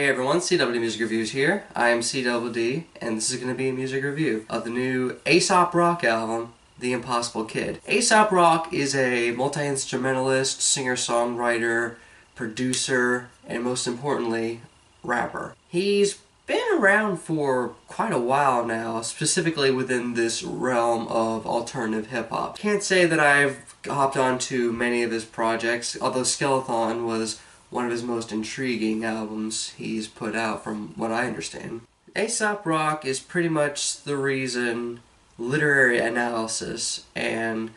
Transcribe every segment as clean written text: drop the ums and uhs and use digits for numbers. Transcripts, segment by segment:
everyone, CWD Music Reviews here. I am CWD, and this is going to be a music review of the new Aesop Rock album, The Impossible Kid. Aesop Rock is a multi-instrumentalist, singer-songwriter, producer, and most importantly, rapper. He's been around for quite a while now, specifically within this realm of alternative hip-hop. Can't say that I've hopped onto many of his projects, although Skeleton was one of his most intriguing albums he's put out from what I understand. Aesop Rock is pretty much the reason literary analysis and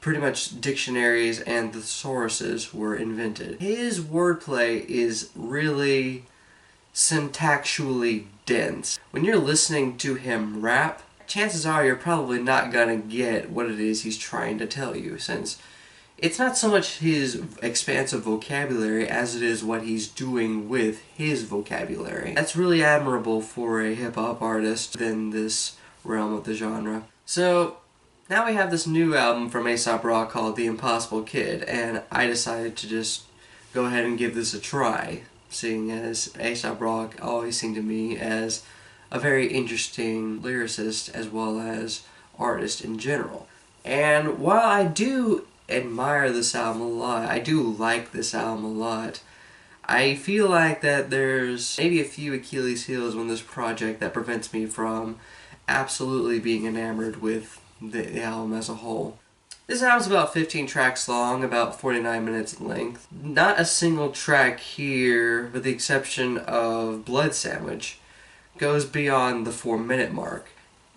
pretty much dictionaries and thesauruses were invented. His wordplay is really syntactually dense. When you're listening to him rap, chances are you're probably not gonna get what it is he's trying to tell you, since it's not so much his expansive vocabulary as it is what he's doing with his vocabulary. That's really admirable for a hip-hop artist within this realm of the genre. So, now we have this new album from Aesop Rock called The Impossible Kid, and I decided to just go ahead and give this a try, seeing as Aesop Rock always seemed to me as a very interesting lyricist as well as artist in general. And while I do admire this album a lot, I do like this album a lot, I feel like that there's maybe a few Achilles heels on this project that prevents me from absolutely being enamored with the album as a whole. This album's about 15 tracks long, about 49 minutes in length. Not a single track here, with the exception of Blood Sandwich, goes beyond the 4-minute mark,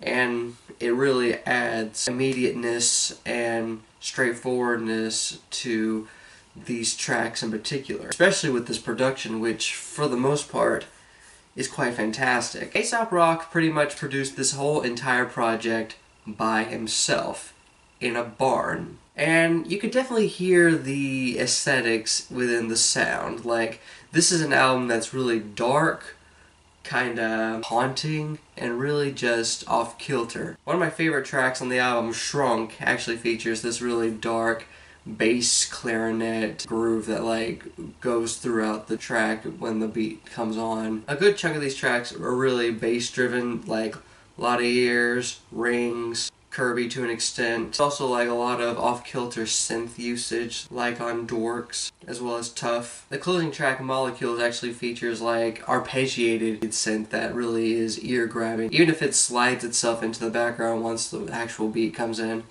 and it really adds immediateness and straightforwardness to these tracks in particular, especially with this production, which for the most part is quite fantastic. Aesop Rock pretty much produced this whole entire project by himself in a barn, and you could definitely hear the aesthetics within the sound. Like, this is an album that's really dark, kinda haunting, and really just off-kilter. One of my favorite tracks on the album, Shrunk, actually features this really dark bass clarinet groove that goes throughout the track when the beat comes on. A good chunk of these tracks are really bass-driven, like Lotta ears, rings, Kirby to an extent. It's also a lot of off-kilter synth usage, like on Dorks, as well as Tough. The closing track, Molecules, actually features arpeggiated synth that really is ear-grabbing, even if it slides itself into the background once the actual beat comes in.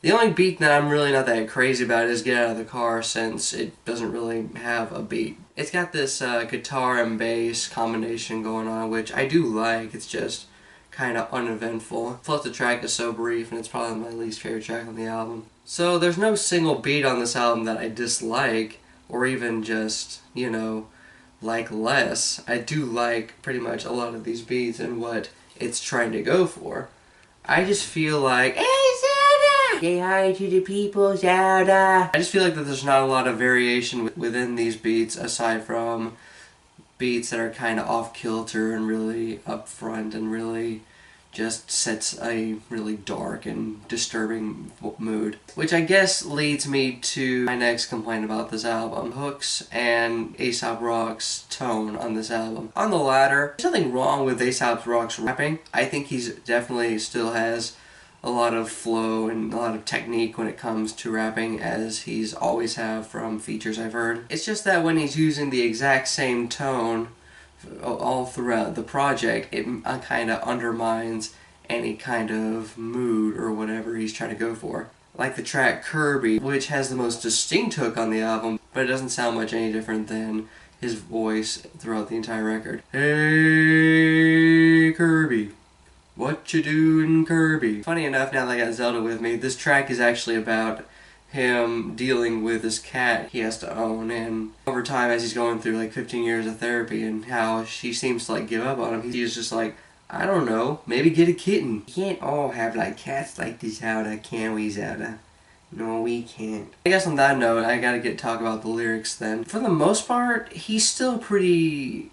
The only beat that I'm really not that crazy about is Get Out of the Car, since it doesn't really have a beat. It's got this guitar and bass combination going on, which I do like. It's just kind of uneventful. Plus the track is so brief, and it's probably my least favorite track on the album. So there's no single beat on this album that I dislike, or even just, like less. I do like pretty much a lot of these beats and what it's trying to go for. I just feel like, hey Zelda! Say hi to the people, Zelda! I just feel like that there's not a lot of variation within these beats, aside from beats that are kind of off-kilter and really upfront and really just sets a really dark and disturbing mood. Which I guess leads me to my next complaint about this album: hooks and Aesop Rock's tone on this album. On the latter, there's nothing wrong with Aesop Rock's rapping. I think he's definitely still has a lot of flow and a lot of technique when it comes to rapping, as he's always have from features I've heard. It's just that when he's using the exact same tone all throughout the project, it kind of undermines any kind of mood or whatever he's trying to go for. Like the track Kirby, which has the most distinct hook on the album, but it doesn't sound much any different than his voice throughout the entire record. Hey Kirby, what you doing, Kirby? Funny enough, now that I got Zelda with me, this track is actually about him dealing with this cat he has to own, and over time, as he's going through 15 years of therapy, and how she seems to give up on him, he's just I don't know, maybe get a kitten. We can't all have cats like this, Zelda, can we, Zelda? No, we can't. I guess on that note, I gotta talk about the lyrics then. For the most part, he's still pretty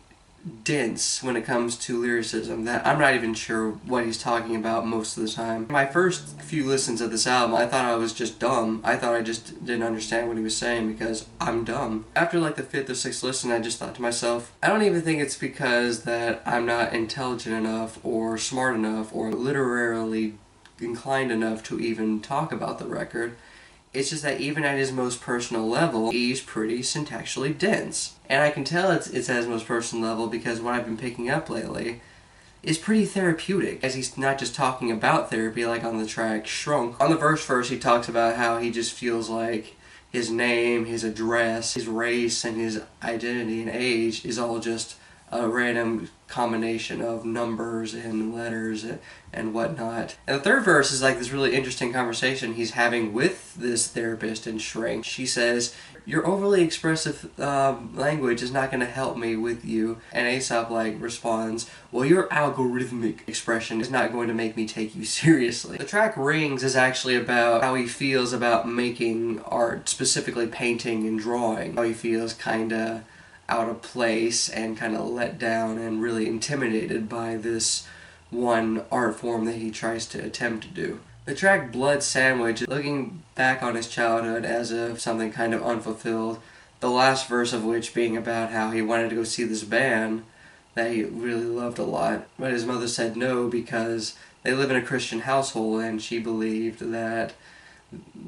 dense when it comes to lyricism that I'm not even sure what he's talking about most of the time. My first few listens of this album, I thought I was just dumb. I thought I just didn't understand what he was saying because I'm dumb. After like the 5th or 6th listen, I just thought to myself, I don't even think it's because that I'm not intelligent enough or smart enough or literarily inclined enough to even talk about the record. It's just that even at his most personal level, he's pretty syntactically dense. And I can tell it's at his most personal level because what I've been picking up lately is pretty therapeutic, as he's not just talking about therapy like on the track Shrunk. On the verse he talks about how he just feels like his name, his address, his race, and his identity and age is all just a random combination of numbers and letters and whatnot. And the 3rd verse is like this really interesting conversation he's having with this therapist in Shrink. She says, "Your overly expressive language is not going to help me with you." And Aesop like responds, "Well, your algorithmic expression is not going to make me take you seriously." The track Rings is actually about how he feels about making art, specifically painting and drawing. How he feels kinda out of place and kind of let down and really intimidated by this one art form that he tries to attempt to do. The track Blood Sandwich, looking back on his childhood as of something kind of unfulfilled, the last verse of which being about how he wanted to go see this band that he really loved a lot, but his mother said no because they live in a Christian household and she believed that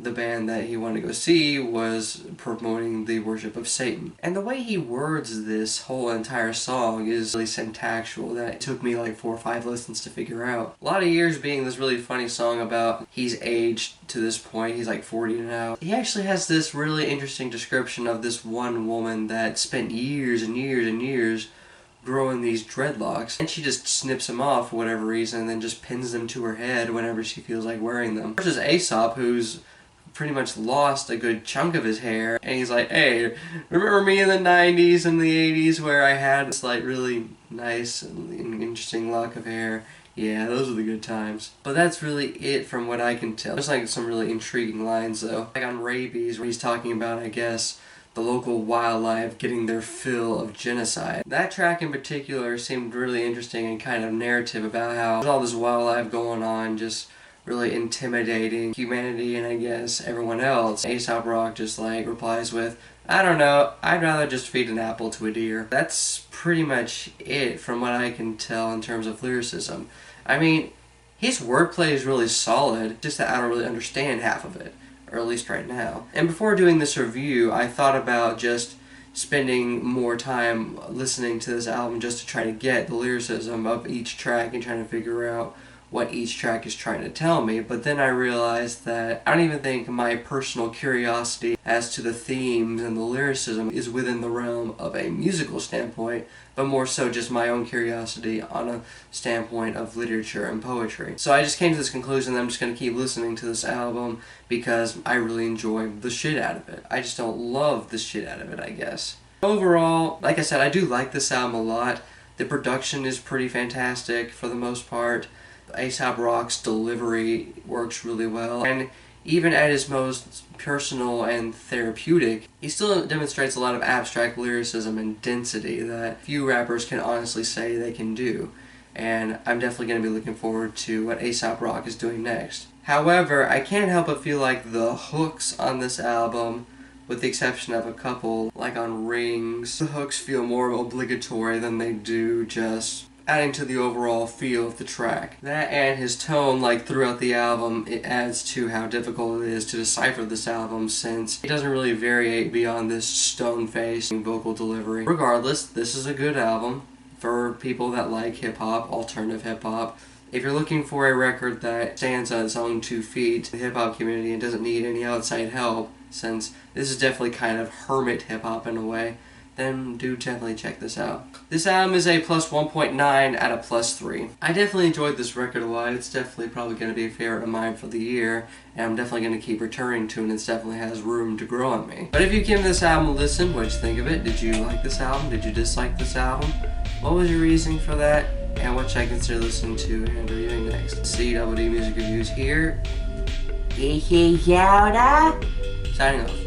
the band that he wanted to go see was promoting the worship of Satan. And the way he words this whole entire song is really syntactual that it took me like 4 or 5 listens to figure out. A lot of years being this really funny song about he's aged to this point, he's like 40 now. He actually has this really interesting description of this one woman that spent years and years and years growing these dreadlocks, and she just snips them off for whatever reason and then just pins them to her head whenever she feels like wearing them. Versus Aesop, who's pretty much lost a good chunk of his hair, and he's like, "Hey, remember me in the 90s and the 80s where I had this like really nice and interesting lock of hair? Yeah, those are the good times." But that's really it from what I can tell. There's like some really intriguing lines though, like on Rabies where he's talking about, I guess, the local wildlife getting their fill of genocide. That track in particular seemed really interesting and kind of narrative about how there's all this wildlife going on just really intimidating humanity and I guess everyone else. Aesop Rock just like replies with, "I don't know, I'd rather just feed an apple to a deer." That's pretty much it from what I can tell in terms of lyricism. I mean, his wordplay is really solid, just that I don't really understand half of it. Or at least right now. And before doing this review, I thought about just spending more time listening to this album just to try to get the lyricism of each track and trying to figure out what each track is trying to tell me. But then I realized that I don't even think my personal curiosity as to the themes and the lyricism is within the realm of a musical standpoint, but more so just my own curiosity on a standpoint of literature and poetry. So I just came to this conclusion that I'm just going to keep listening to this album because I really enjoy the shit out of it. I just don't love the shit out of it, I guess. Overall, like I said, I do like this album a lot. The production is pretty fantastic for the most part. Aesop Rock's delivery works really well, and even at his most personal and therapeutic, he still demonstrates a lot of abstract lyricism and density that few rappers can honestly say they can do, and I'm definitely going to be looking forward to what Aesop Rock is doing next. However, I can't help but feel like the hooks on this album, with the exception of a couple, like on Rings, the hooks feel more obligatory than they do just adding to the overall feel of the track. That and his tone, like throughout the album, it adds to how difficult it is to decipher this album since it doesn't really variate beyond this stone-faced vocal delivery. Regardless, this is a good album for people that like hip-hop, alternative hip-hop. If you're looking for a record that stands on its own 2 feet in the hip-hop community and doesn't need any outside help, since this is definitely kind of hermit hip-hop in a way, then do definitely check this out. This album is a plus 1.9 out of plus 3. I definitely enjoyed this record a lot. It's definitely probably going to be a favorite of mine for the year, and I'm definitely going to keep returning to it, and it definitely has room to grow on me. But if you give this album a listen, what'd you think of it? Did you like this album? Did you dislike this album? What was your reasoning for that? And what should I consider listening to and reviewing next? CWD Music Reviews here. This is Lotta. Signing off.